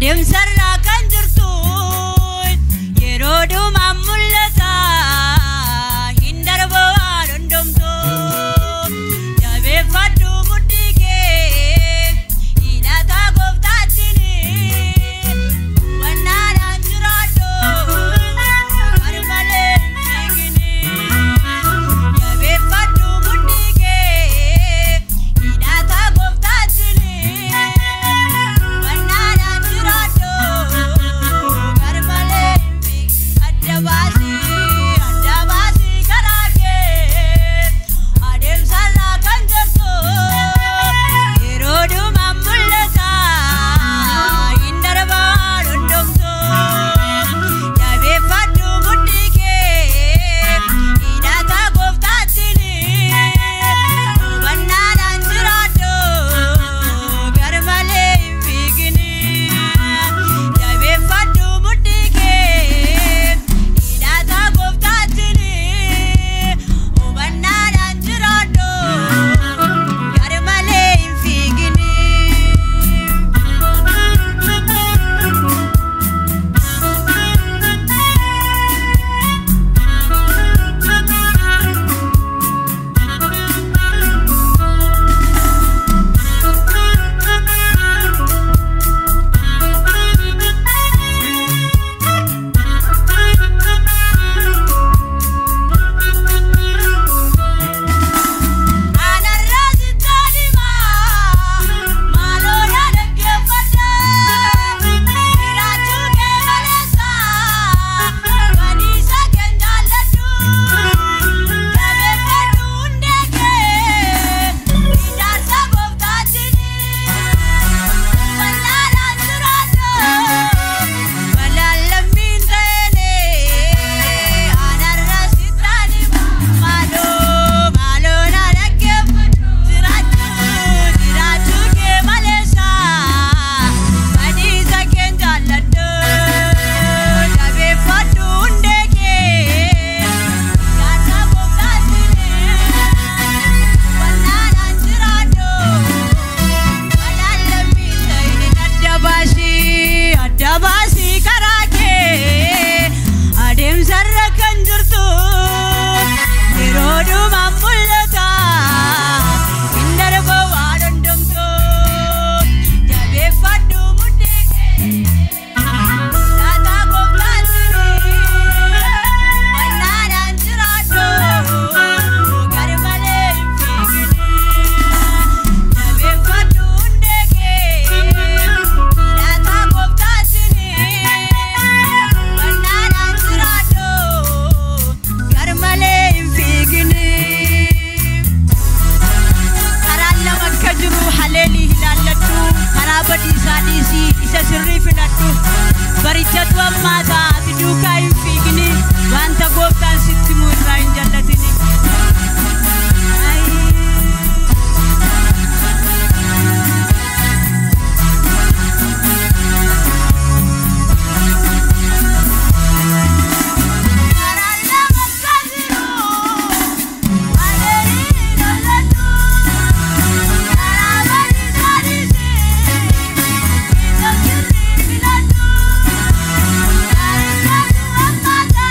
sarraa kan jirtu yeroo dhumaa mul'ata hin darbu waan hundumtu jabeeffadhu mudhii kee hidhata gooftaatini wannaadhaan jiraadhu marmalee fiigini jabeeffadhu mudhii kee hidhata gooftaatini wannaadhaan jiraadhu marmalee Adda Baasi Karaakee adeemsarraa kan jirtu yeroo dhumaa mul'ata hin darbu waan hundumtu jabeeffadhu mudhii kee hidhata gooftaatini wannaadhaan jiraadhu garmalee hin fiigini jabeeffadhu mudhii kee hidhata gooftaatini wannaadhaan jiraadhu garmalee hin fiigini Anarraa sittaanimaa maaloo dhaggeeffadha jiraachuu kee maleessa baniisa keen jaalladhu jabeeffadhu hundee kee ijaarsa gooftaatini wannaadhaan jiraadhu balaan lammiin ta'ene anarraa sittaanimaa maaloo na dhaggeeffadhu jiraachuu kee maleessa baniisa keen jaalladhu jabeeffadhu hundee kee ijaarsa gooftaatini wannaadhaan jiraadhu balaan lammiin ta'ene Adda Baasi Karaakee adeemsarra kan jirtu yeroo dhumaa mul'ata hin darbu waan hundumtu jabeeffadhu mudhii kee hidhata gooftaatini wannaadhaan jiraadhu garmalee hin fiigini jabeeffadhu hundee kee hidhata gooftaatini wannaadhaan jiraadhu garmalee hin fiigini karaan lama akka jiru haleelii ilaalladhu karaa badiisaa dhiisii isa sirrii filadhu barichatu ammaata ati duukaa hin fiigini wanta gooftaan sitti himu irraa hin jallatini karaan lama akka jiru haleelii ilaalladhu karaa badiisaa dhiisii isa sirrii filadhu barichatu ammaata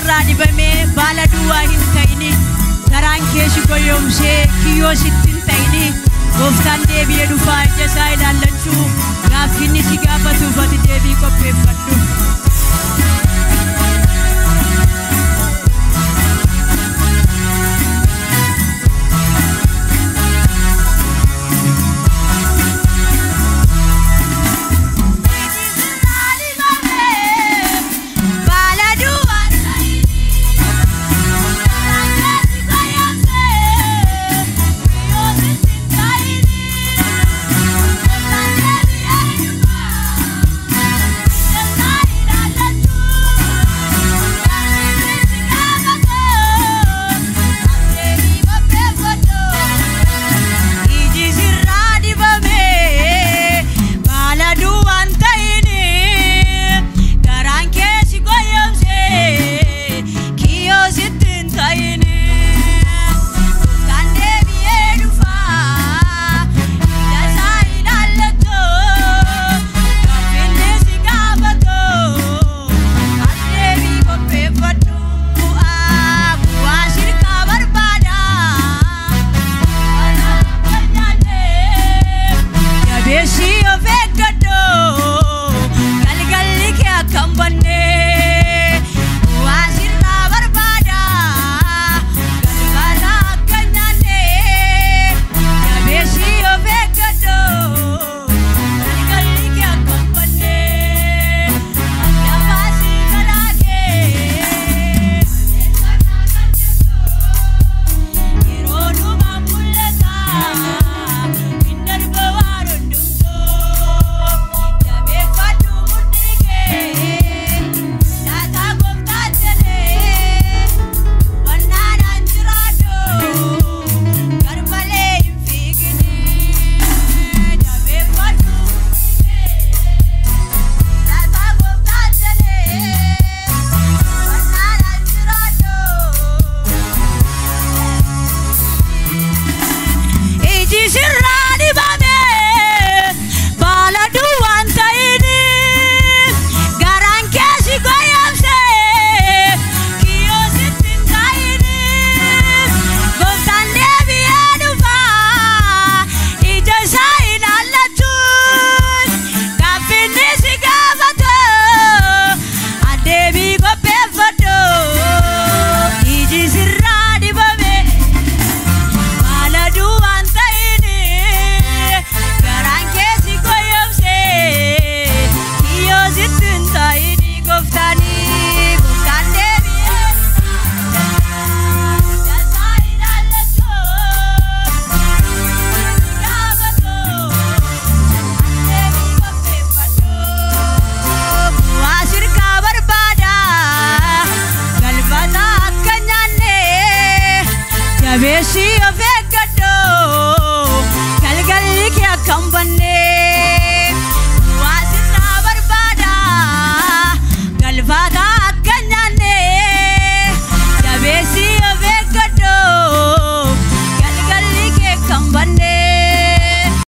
sirraa dibamee baala duwwaa hin ta'ini garaan kee si goyoomsee kiyyoo sitti hin ta'ini gooftaan deebi'ee dhufaa ija isaa ilaallachuu gaaffinni si gaafatuuf ati deebii qopheeffadhu. Baasi of